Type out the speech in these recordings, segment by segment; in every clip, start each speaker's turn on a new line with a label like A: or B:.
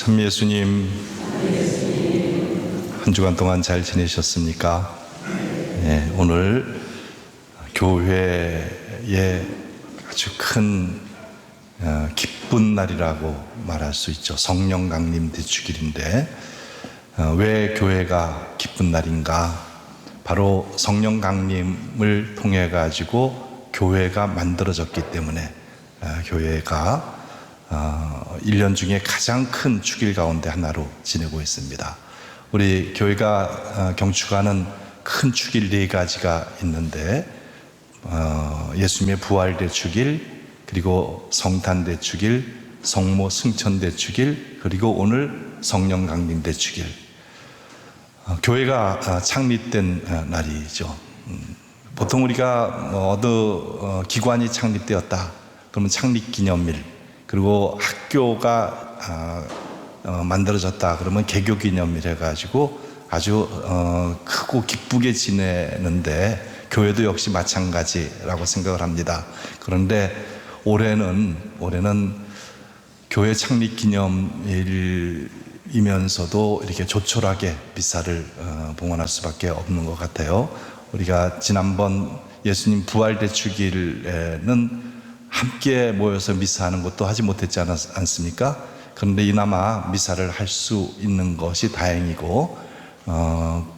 A: 참 예수님, 한 주간 동안 잘 지내셨습니까? 네, 오늘 교회의 아주 큰 기쁜 날이라고 말할 수 있죠. 성령 강림 대축일인데 왜 교회가 기쁜 날인가? 바로 성령 강림을 통해 가지고 교회가 만들어졌기 때문에 교회가 1년 중에 가장 큰 축일 가운데 하나로 지내고 있습니다. 우리 교회가 경축하는 큰 축일 4가지가 있는데 예수님의 부활 대축일, 그리고 성탄 대축일, 성모 승천 대축일, 그리고 오늘 성령 강림 대축일. 교회가 창립된 날이죠. 보통 우리가 어느 기관이 창립되었다 그러면 창립기념일, 그리고 학교가 만들어졌다 그러면 개교기념일 해가지고 아주 크고 기쁘게 지내는데, 교회도 역시 마찬가지라고 생각을 합니다. 그런데 올해는 교회 창립기념일이면서도 이렇게 조촐하게 미사를 봉헌할 수밖에 없는 것 같아요. 우리가 지난번 예수님 부활 대축일에는 함께 모여서 미사하는 것도 하지 못했지 않습니까? 그런데 이나마 미사를 할 수 있는 것이 다행이고,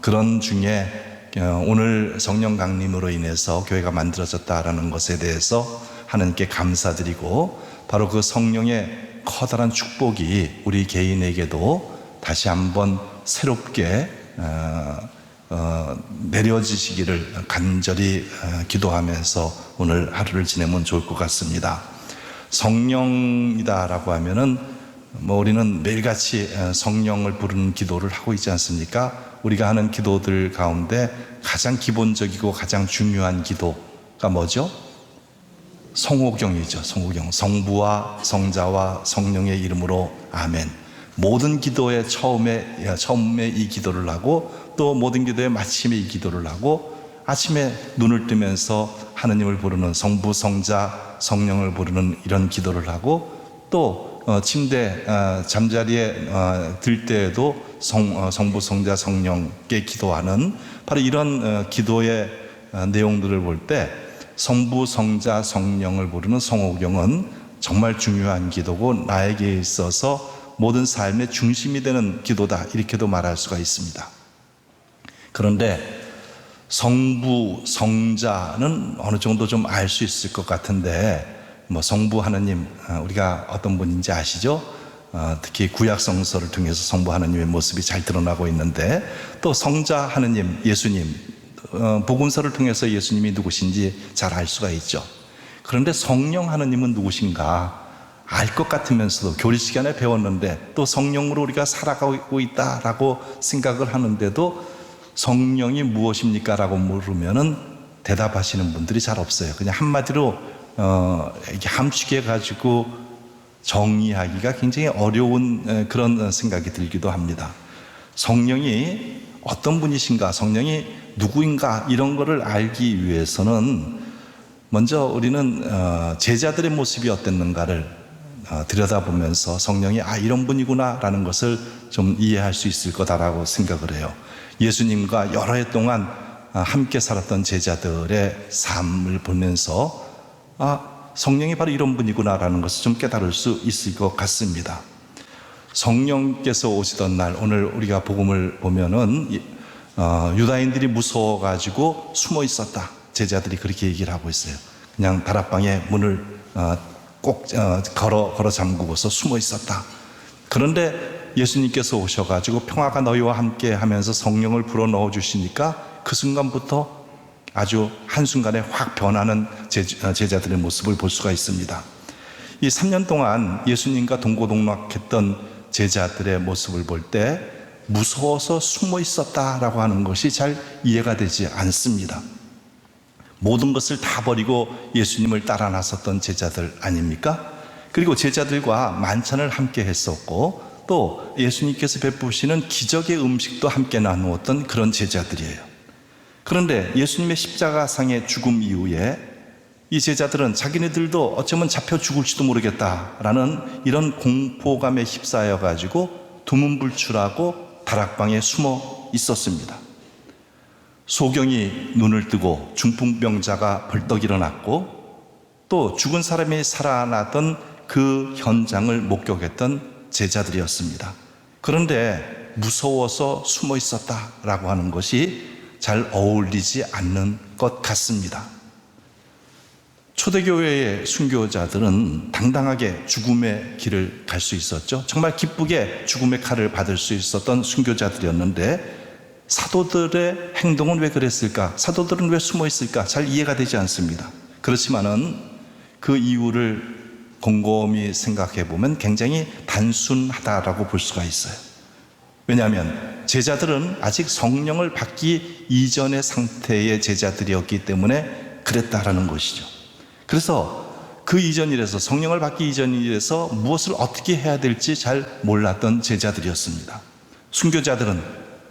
A: 그런 중에 오늘 성령 강림으로 인해서 교회가 만들어졌다라는 것에 대해서 하나님께 감사드리고, 바로 그 성령의 커다란 축복이 우리 개인에게도 다시 한번 새롭게 내려지시기를 간절히 기도하면서 오늘 하루를 지내면 좋을 것 같습니다. 성령이다라고 하면은 우리는 매일같이 성령을 부르는 기도를 하고 있지 않습니까? 우리가 하는 기도들 가운데 가장 기본적이고 가장 중요한 기도가 뭐죠? 성호경이죠. 성호경. 성부와 성자와 성령의 이름으로 아멘. 모든 기도의 처음에 이 기도를 하고, 또 모든 기도의 마침에 이 기도를 하고, 아침에 눈을 뜨면서 하느님을 부르는 성부, 성자, 성령을 부르는 이런 기도를 하고, 또 침대 잠자리에 들 때에도 성부, 성자, 성령께 기도하는 바로 이런 기도의 내용들을 볼 때 성부, 성자, 성령을 부르는 성호경은 정말 중요한 기도고, 나에게 있어서 모든 삶의 중심이 되는 기도다, 이렇게도 말할 수가 있습니다. 그런데 성부, 성자는 어느 정도 좀 알 수 있을 것 같은데, 성부 하나님, 우리가 어떤 분인지 아시죠? 특히 구약 성서를 통해서 성부 하나님의 모습이 잘 드러나고 있는데, 또 성자 하나님, 예수님, 복음서를 통해서 예수님이 누구신지 잘 알 수가 있죠. 그런데 성령 하나님은 누구신가 알 것 같으면서도, 교리 시간에 배웠는데 또 성령으로 우리가 살아가고 있다라고 생각을 하는데도 성령이 무엇입니까? 라고 물으면은 대답하시는 분들이 잘 없어요. 그냥 한마디로 이렇게 함축해 가지고 정의하기가 굉장히 어려운 그런 생각이 들기도 합니다. 성령이 어떤 분이신가, 성령이 누구인가, 이런 거를 알기 위해서는 먼저 우리는 제자들의 모습이 어땠는가를 들여다보면서 성령이 이런 분이구나 라는 것을 좀 이해할 수 있을 거다라고 생각을 해요. 예수님과 여러 해 동안 함께 살았던 제자들의 삶을 보면서 성령이 바로 이런 분이구나 라는 것을 좀 깨달을 수 있을 것 같습니다. 성령께서 오시던 날, 오늘 우리가 복음을 보면은 유다인들이 무서워가지고 숨어 있었다, 제자들이 그렇게 얘기를 하고 있어요. 그냥 다락방에 문을 꼭 걸어 잠그고서 숨어 있었다. 그런데 예수님께서 오셔가지고 평화가 너희와 함께 하면서 성령을 불어넣어 주시니까 그 순간부터 아주 한순간에 확 변하는 제자들의 모습을 볼 수가 있습니다. 이 3년 동안 예수님과 동고동락했던 제자들의 모습을 볼 때 무서워서 숨어 있었다라고 하는 것이 잘 이해가 되지 않습니다. 모든 것을 다 버리고 예수님을 따라 나섰던 제자들 아닙니까? 그리고 제자들과 만찬을 함께 했었고, 또 예수님께서 베푸시는 기적의 음식도 함께 나누었던 그런 제자들이에요. 그런데 예수님의 십자가상의 죽음 이후에 이 제자들은 자기네들도 어쩌면 잡혀 죽을지도 모르겠다라는 이런 공포감에 휩싸여 가지고 두문불출하고 다락방에 숨어 있었습니다. 소경이 눈을 뜨고 중풍병자가 벌떡 일어났고 또 죽은 사람이 살아나던 그 현장을 목격했던 제자들이었습니다. 그런데 무서워서 숨어 있었다라고 하는 것이 잘 어울리지 않는 것 같습니다. 초대교회의 순교자들은 당당하게 죽음의 길을 갈 수 있었죠. 정말 기쁘게 죽음의 칼을 받을 수 있었던 순교자들이었는데 사도들의 행동은 왜 그랬을까? 사도들은 왜 숨어 있을까? 잘 이해가 되지 않습니다. 그렇지만은 그 이유를 곰곰이 생각해 보면 굉장히 단순하다라고 볼 수가 있어요. 왜냐하면 제자들은 아직 성령을 받기 이전의 상태의 제자들이었기 때문에 그랬다라는 것이죠. 그래서 그 이전이라서 성령을 받기 이전이라서 무엇을 어떻게 해야 될지 잘 몰랐던 제자들이었습니다. 순교자들은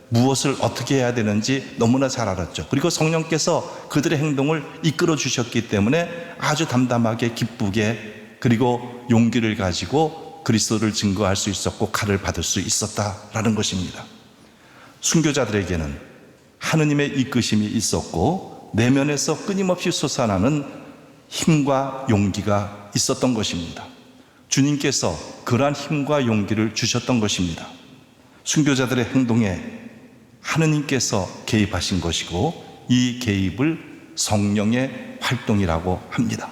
A: 무엇을 어떻게 해야 되는지 너무나 잘 알았죠. 그리고 성령께서 그들의 행동을 이끌어 주셨기 때문에 아주 담담하게 기쁘게 그리고 용기를 가지고 그리스도를 증거할 수 있었고 칼을 받을 수 있었다라는 것입니다. 순교자들에게는 하느님의 이끄심이 있었고 내면에서 끊임없이 솟아나는 힘과 용기가 있었던 것입니다. 주님께서 그러한 힘과 용기를 주셨던 것입니다. 순교자들의 행동에 하느님께서 개입하신 것이고 이 개입을 성령의 활동이라고 합니다.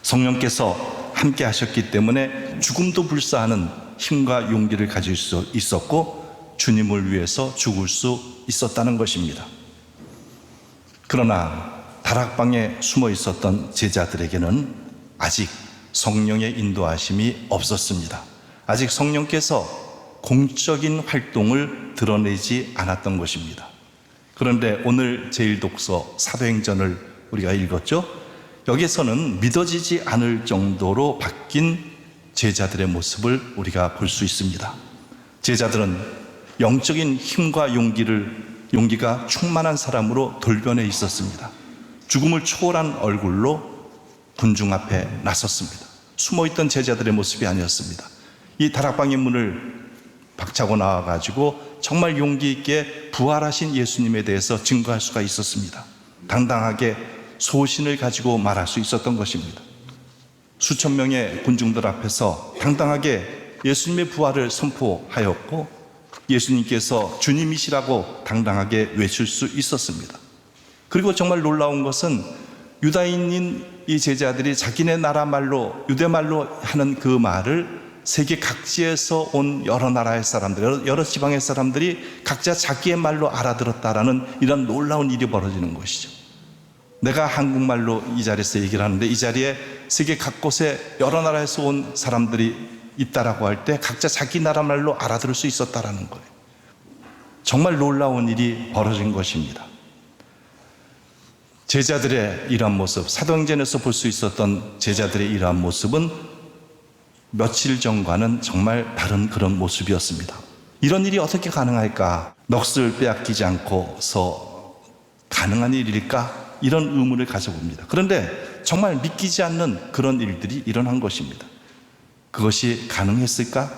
A: 성령께서 함께 하셨기 때문에 죽음도 불사하는 힘과 용기를 가질 수 있었고 주님을 위해서 죽을 수 있었다는 것입니다. 그러나 다락방에 숨어 있었던 제자들에게는 아직 성령의 인도하심이 없었습니다. 아직 성령께서 공적인 활동을 드러내지 않았던 것입니다. 그런데 오늘 제1독서 사도행전을 우리가 읽었죠? 여기서는 믿어지지 않을 정도로 바뀐 제자들의 모습을 우리가 볼 수 있습니다. 제자들은 영적인 힘과 용기가 충만한 사람으로 돌변해 있었습니다. 죽음을 초월한 얼굴로 군중 앞에 나섰습니다. 숨어있던 제자들의 모습이 아니었습니다. 이 다락방의 문을 박차고 나와가지고 정말 용기 있게 부활하신 예수님에 대해서 증거할 수가 있었습니다. 당당하게 소신을 가지고 말할 수 있었던 것입니다. 수천 명의 군중들 앞에서 당당하게 예수님의 부활을 선포하였고 예수님께서 주님이시라고 당당하게 외칠 수 있었습니다. 그리고 정말 놀라운 것은 유다인인 이 제자들이 자기네 나라 말로 유대말로 하는 그 말을 세계 각지에서 온 여러 나라의 사람들, 여러 지방의 사람들이 각자 자기의 말로 알아들었다라는 이런 놀라운 일이 벌어지는 것이죠. 내가 한국말로 이 자리에서 얘기를 하는데 이 자리에 세계 각곳에 여러 나라에서 온 사람들이 있다라고 할 때 각자 자기 나라 말로 알아들을 수 있었다라는 거예요. 정말 놀라운 일이 벌어진 것입니다. 제자들의 이러한 모습, 사도행전에서 볼 수 있었던 제자들의 이러한 모습은 며칠 전과는 정말 다른 그런 모습이었습니다. 이런 일이 어떻게 가능할까? 넋을 빼앗기지 않고서 가능한 일일까? 이런 의문을 가져봅니다. 그런데 정말 믿기지 않는 그런 일들이 일어난 것입니다. 그것이 가능했을까?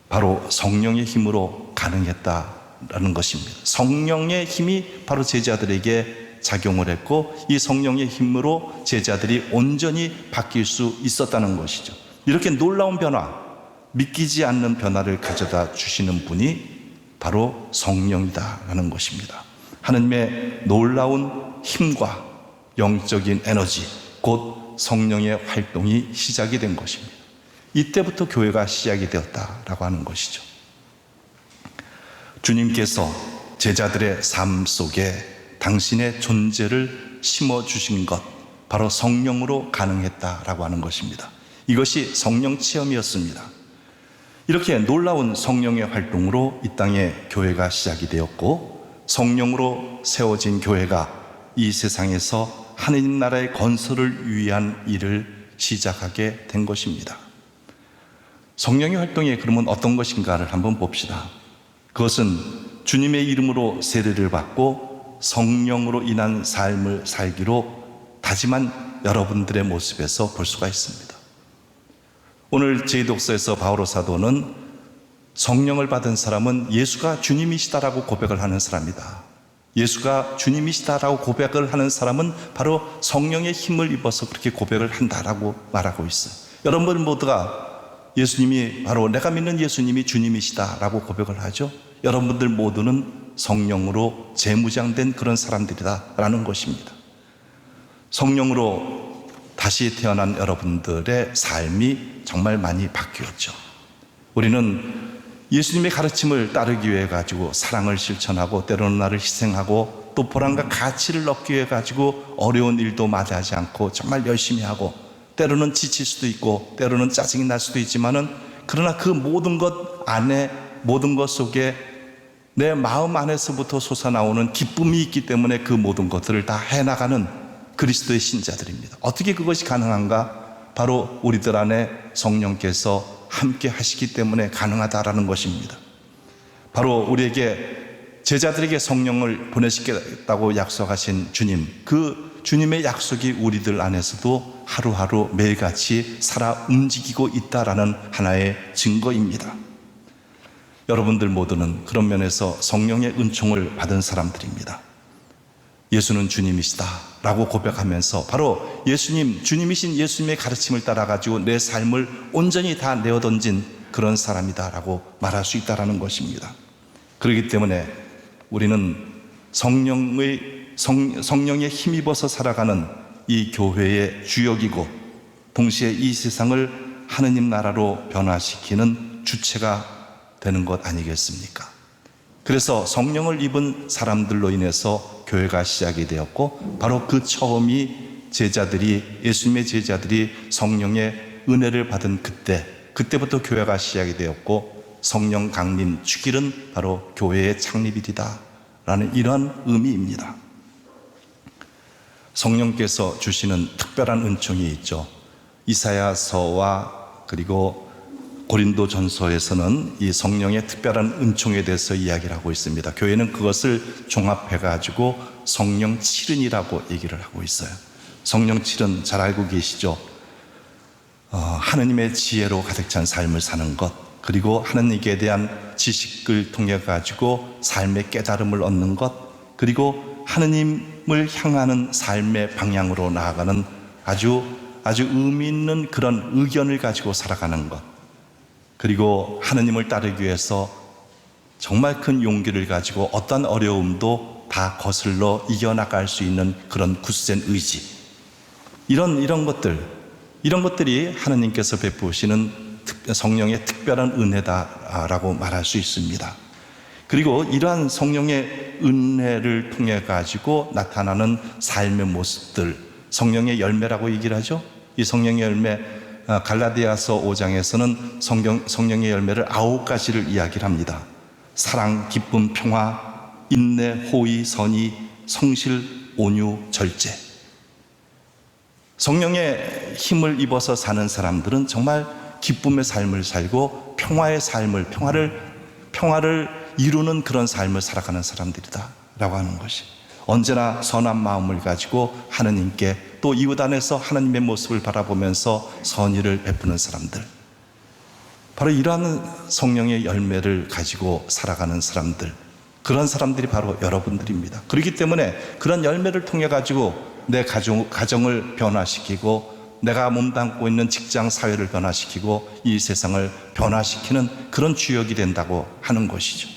A: 바로 성령의 힘으로 가능했다라는 것입니다. 성령의 힘이 바로 제자들에게 작용을 했고 이 성령의 힘으로 제자들이 온전히 바뀔 수 있었다는 것이죠. 이렇게 놀라운 변화, 믿기지 않는 변화를 가져다 주시는 분이 바로 성령이다라는 것입니다. 하느님의 놀라운 힘과 영적인 에너지, 곧 성령의 활동이 시작이 된 것입니다. 이때부터 교회가 시작이 되었다라고 하는 것이죠. 주님께서 제자들의 삶 속에 당신의 존재를 심어주신 것, 바로 성령으로 가능했다라고 하는 것입니다. 이것이 성령 체험이었습니다. 이렇게 놀라운 성령의 활동으로 이 땅에 교회가 시작이 되었고 성령으로 세워진 교회가 이 세상에서 하느님 나라의 건설을 위한 일을 시작하게 된 것입니다. 성령의 활동이 그러면 어떤 것인가를 한번 봅시다. 그것은 주님의 이름으로 세례를 받고 성령으로 인한 삶을 살기로 다짐한 여러분들의 모습에서 볼 수가 있습니다. 오늘 제2독서에서 바오로 사도는 성령을 받은 사람은 예수가 주님이시다라고 고백을 하는 사람이다. 예수가 주님이시다라고 고백을 하는 사람은 바로 성령의 힘을 입어서 그렇게 고백을 한다라고 말하고 있어요. 여러분 모두가 예수님이 바로 내가 믿는 예수님이 주님이시다라고 고백을 하죠. 여러분들 모두는 성령으로 재무장된 그런 사람들이다라는 것입니다. 성령으로 다시 태어난 여러분들의 삶이 정말 많이 바뀌었죠. 우리는 예수님의 가르침을 따르기 위해 가지고 사랑을 실천하고 때로는 나를 희생하고 또 보람과 가치를 얻기 위해 가지고 어려운 일도 마다하지 않고 정말 열심히 하고 때로는 지칠 수도 있고 때로는 짜증이 날 수도 있지만은 그러나 그 모든 것 안에 모든 것 속에 내 마음 안에서부터 솟아나오는 기쁨이 있기 때문에 그 모든 것들을 다 해나가는 그리스도의 신자들입니다. 어떻게 그것이 가능한가? 바로 우리들 안에 성령께서 함께 하시기 때문에 가능하다라는 것입니다. 바로 우리에게 제자들에게 성령을 보내시겠다고 약속하신 주님, 그 주님의 약속이 우리들 안에서도 하루하루 매일같이 살아 움직이고 있다라는 하나의 증거입니다. 여러분들 모두는 그런 면에서 성령의 은총을 받은 사람들입니다. 예수는 주님이시다 라고 고백하면서 바로 예수님, 주님이신 예수님의 가르침을 따라가지고 내 삶을 온전히 다 내어던진 그런 사람이다 라고 말할 수 있다는 것입니다. 그렇기 때문에 우리는 성령에 힘입어서 살아가는 이 교회의 주역이고 동시에 이 세상을 하느님 나라로 변화시키는 주체가 되는 것 아니겠습니까? 그래서 성령을 입은 사람들로 인해서 교회가 시작이 되었고 바로 그 처음이 예수님의 제자들이 성령의 은혜를 받은 그때부터 교회가 시작이 되었고 성령 강림 축일은 바로 교회의 창립일이다 라는 이런 의미입니다. 성령께서 주시는 특별한 은총이 있죠. 이사야서와 그리고 고린도 전서에서는 이 성령의 특별한 은총에 대해서 이야기를 하고 있습니다. 교회는 그것을 종합해가지고 성령 칠은이라고 얘기를 하고 있어요. 성령 칠은 잘 알고 계시죠? 하느님의 지혜로 가득 찬 삶을 사는 것, 그리고 하느님께 대한 지식을 통해 가지고 삶의 깨달음을 얻는 것, 그리고 하느님을 향하는 삶의 방향으로 나아가는 아주 의미 있는 그런 의견을 가지고 살아가는 것, 그리고 하느님을 따르기 위해서 정말 큰 용기를 가지고 어떤 어려움도 다 거슬러 이겨나갈 수 있는 그런 굳센 의지, 이런 것들이 하느님께서 베푸시는 성령의 특별한 은혜다라고 말할 수 있습니다. 그리고 이러한 성령의 은혜를 통해 가지고 나타나는 삶의 모습들, 성령의 열매라고 얘기를 하죠. 이 성령의 열매, 갈라디아서 5장에서는 성령의 열매를 9가지를 이야기를 합니다. 사랑, 기쁨, 평화, 인내, 호의, 선의, 성실, 온유, 절제. 성령의 힘을 입어서 사는 사람들은 정말 기쁨의 삶을 살고 평화의 삶을, 평화를 이루는 그런 삶을 살아가는 사람들이다 라고 하는 것이, 언제나 선한 마음을 가지고 하느님께 또 이웃 안에서 하나님의 모습을 바라보면서 선의를 베푸는 사람들, 바로 이러한 성령의 열매를 가지고 살아가는 사람들, 그런 사람들이 바로 여러분들입니다. 그렇기 때문에 그런 열매를 통해 가지고 내 가정을 변화시키고 내가 몸담고 있는 직장 사회를 변화시키고 이 세상을 변화시키는 그런 주역이 된다고 하는 것이죠.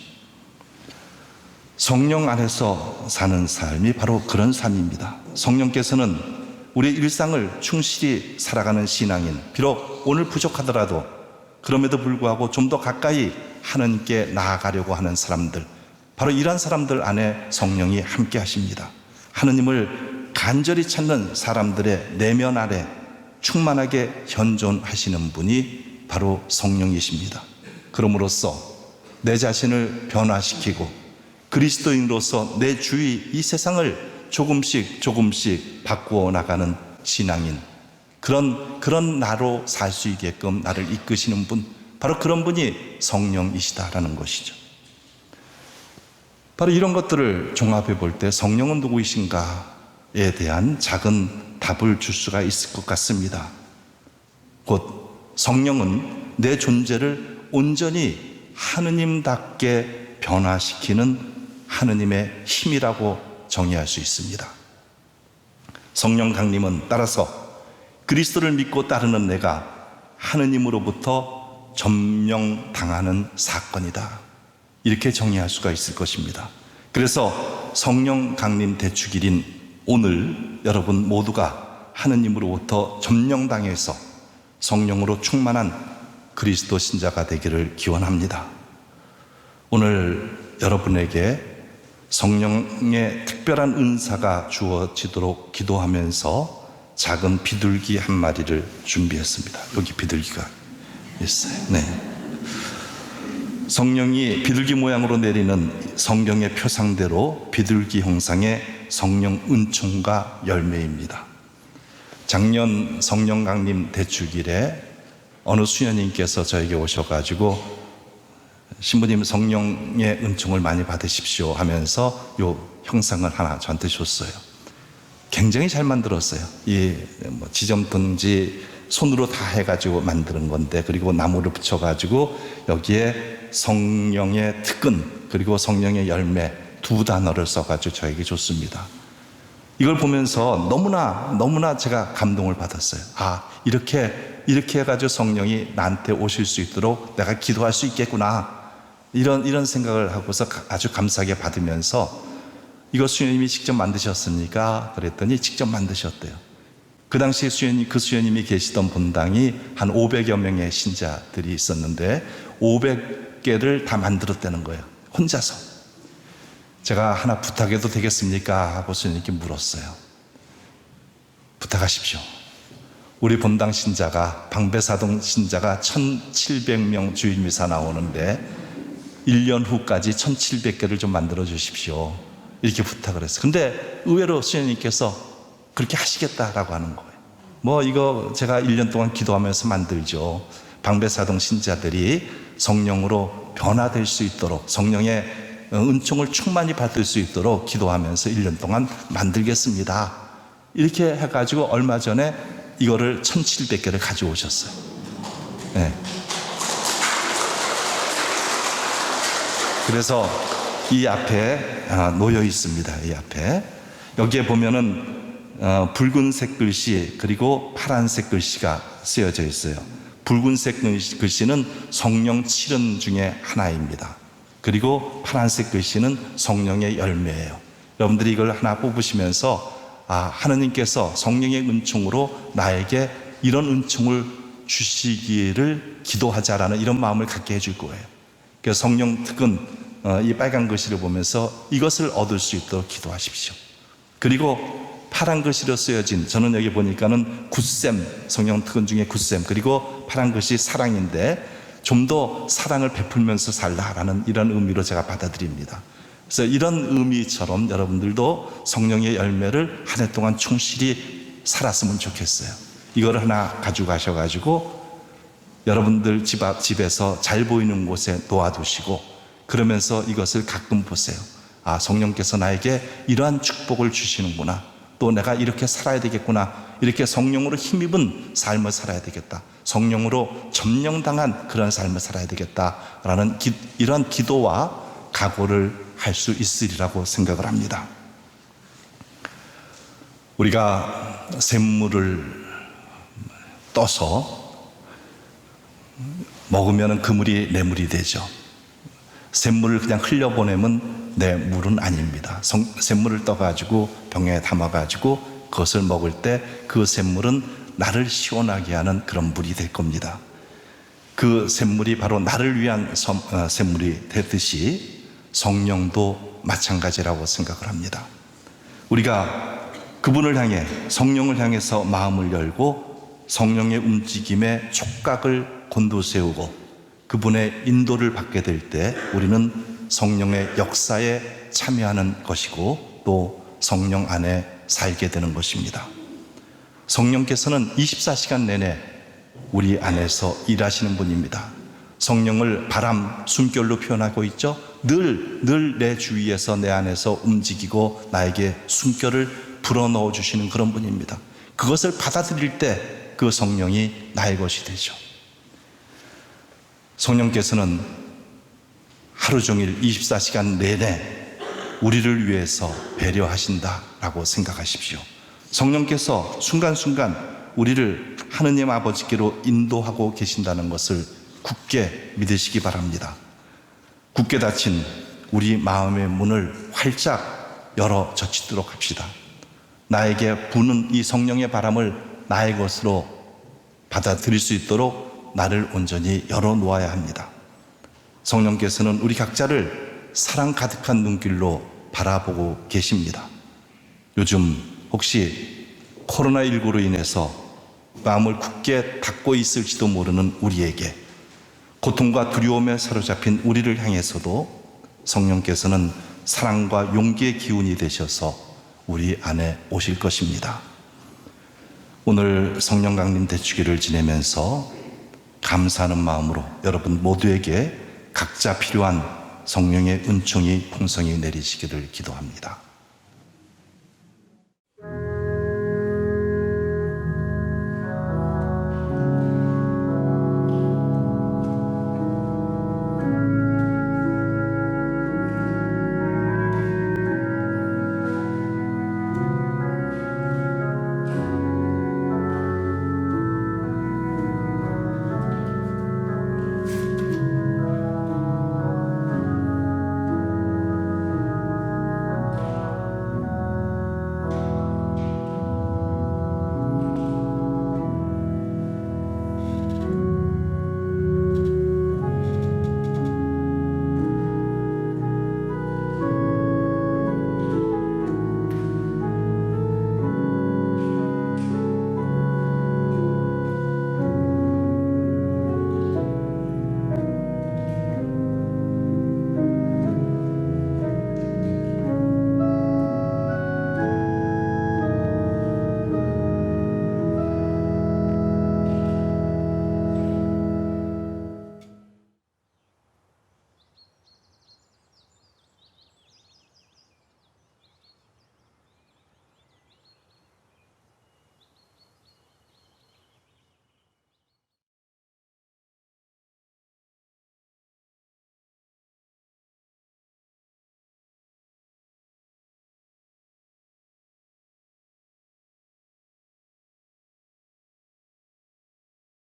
A: 성령 안에서 사는 삶이 바로 그런 삶입니다. 성령께서는 우리의 일상을 충실히 살아가는 신앙인, 비록 오늘 부족하더라도 그럼에도 불구하고 좀 더 가까이 하나님께 나아가려고 하는 사람들, 바로 이런 사람들 안에 성령이 함께 하십니다. 하느님을 간절히 찾는 사람들의 내면 아래 충만하게 현존하시는 분이 바로 성령이십니다. 그럼으로써 내 자신을 변화시키고 그리스도인으로서 내 주위 이 세상을 조금씩 바꾸어 나가는 신앙인, 그런 나로 살 수 있게끔 나를 이끄시는 분, 바로 그런 분이 성령이시다라는 것이죠. 바로 이런 것들을 종합해 볼 때 성령은 누구이신가에 대한 작은 답을 줄 수가 있을 것 같습니다. 곧 성령은 내 존재를 온전히 하느님답게 변화시키는 하느님의 힘이라고 정의할 수 있습니다. 성령 강림은 따라서 그리스도를 믿고 따르는 내가 하느님으로부터 점령당하는 사건이다, 이렇게 정의할 수가 있을 것입니다. 그래서 성령 강림 대축일인 오늘 여러분 모두가 하느님으로부터 점령당해서 성령으로 충만한 그리스도 신자가 되기를 기원합니다. 오늘 여러분에게 성령의 특별한 은사가 주어지도록 기도하면서 작은 비둘기 한 마리를 준비했습니다. 여기 비둘기가 있어요. 네. 성령이 비둘기 모양으로 내리는 성경의 표상대로 비둘기 형상의 성령 은총과 열매입니다. 작년 성령 강림 대축일에 어느 수녀님께서 저에게 오셔가지고 신부님 성령의 은총을 많이 받으십시오 하면서 요 형상을 하나 저한테 줬어요. 굉장히 잘 만들었어요. 이 지점든지 손으로 다 해가지고 만드는 건데, 그리고 나무를 붙여가지고 여기에 성령의 특근 그리고 성령의 열매 두 단어를 써가지고 저에게 줬습니다. 이걸 보면서 너무나 제가 감동을 받았어요. 이렇게 해가지고 성령이 나한테 오실 수 있도록 내가 기도할 수 있겠구나, 이런 생각을 하고서 아주 감사하게 받으면서, 이거 수녀님이 직접 만드셨습니까? 그랬더니 직접 만드셨대요. 그 당시 그 수녀님이 계시던 본당이 한 500여 명의 신자들이 있었는데 500개를 다 만들었다는 거예요, 혼자서. 제가 하나 부탁해도 되겠습니까? 하고 수녀님께 물었어요. 부탁하십시오. 우리 본당 신자가, 방배사동 신자가 1700명 주일미사 나오는데 1년 후까지 1700개를 좀 만들어 주십시오, 이렇게 부탁을 했어요. 근데 의외로 수녀님께서 그렇게 하시겠다라고 하는 거예요. 이거 제가 1년 동안 기도하면서 만들죠. 방배사동 신자들이 성령으로 변화될 수 있도록, 성령의 은총을 충만히 받을 수 있도록 기도하면서 1년 동안 만들겠습니다, 이렇게 해가지고 얼마 전에 이거를 1700개를 가져오셨어요. 네. 그래서 이 앞에 놓여 있습니다. 이 앞에 여기에 보면은 붉은색 글씨 그리고 파란색 글씨가 쓰여져 있어요. 붉은색 글씨는 성령 7은 중에 하나입니다. 그리고 파란색 글씨는 성령의 열매예요. 여러분들이 이걸 하나 뽑으시면서 하느님께서 성령의 은총으로 나에게 이런 은총을 주시기를 기도하자라는 이런 마음을 갖게 해줄 거예요. 그래서 성령 특은 이 빨간 글씨를 보면서 이것을 얻을 수 있도록 기도하십시오. 그리고 파란 글씨로 쓰여진, 저는 여기 보니까는 굳셈, 성령 특은 중에 굳셈, 그리고 파란 글씨 사랑인데 좀 더 사랑을 베풀면서 살라라는 이런 의미로 제가 받아들입니다. 그래서 이런 의미처럼 여러분들도 성령의 열매를 한 해 동안 충실히 살았으면 좋겠어요. 이걸 하나 가지고 가셔가지고 여러분들 집에서 잘 보이는 곳에 놓아두시고, 그러면서 이것을 가끔 보세요. 성령께서 나에게 이러한 축복을 주시는구나, 또 내가 이렇게 살아야 되겠구나, 이렇게 성령으로 힘입은 삶을 살아야 되겠다, 성령으로 점령당한 그런 삶을 살아야 되겠다라는 이러한 기도와 각오를 할 수 있으리라고 생각을 합니다. 우리가 샘물을 떠서 먹으면 그물이 내 물이 되죠. 샘물을 그냥 흘려보내면 내 물은 아닙니다. 샘물을 떠가지고 병에 담아가지고 그것을 먹을 때 그 샘물은 나를 시원하게 하는 그런 물이 될 겁니다. 그 샘물이 바로 나를 위한 샘물이 되듯이 성령도 마찬가지라고 생각을 합니다. 우리가 그분을 향해, 성령을 향해서 마음을 열고 성령의 움직임에 촉각을 곤두세우고 그분의 인도를 받게 될 때 우리는 성령의 역사에 참여하는 것이고 또 성령 안에 살게 되는 것입니다. 성령께서는 24시간 내내 우리 안에서 일하시는 분입니다. 성령을 바람, 숨결로 표현하고 있죠. 늘 내 주위에서 내 안에서 움직이고 나에게 숨결을 불어넣어 주시는 그런 분입니다. 그것을 받아들일 때 그 성령이 나의 것이 되죠. 성령께서는 하루 종일 24시간 내내 우리를 위해서 배려하신다라고 생각하십시오. 성령께서 순간순간 우리를 하느님 아버지께로 인도하고 계신다는 것을 굳게 믿으시기 바랍니다. 굳게 닫힌 우리 마음의 문을 활짝 열어 젖히도록 합시다. 나에게 부는 이 성령의 바람을 나의 것으로 받아들일 수 있도록 나를 온전히 열어놓아야 합니다. 성령께서는 우리 각자를 사랑 가득한 눈길로 바라보고 계십니다. 요즘 혹시 코로나19로 인해서 마음을 굳게 닫고 있을지도 모르는 우리에게, 고통과 두려움에 사로잡힌 우리를 향해서도 성령께서는 사랑과 용기의 기운이 되셔서 우리 안에 오실 것입니다. 오늘 성령 강림 대축일을 지내면서 감사하는 마음으로 여러분 모두에게 각자 필요한 성령의 은총이 풍성히 내리시기를 기도합니다.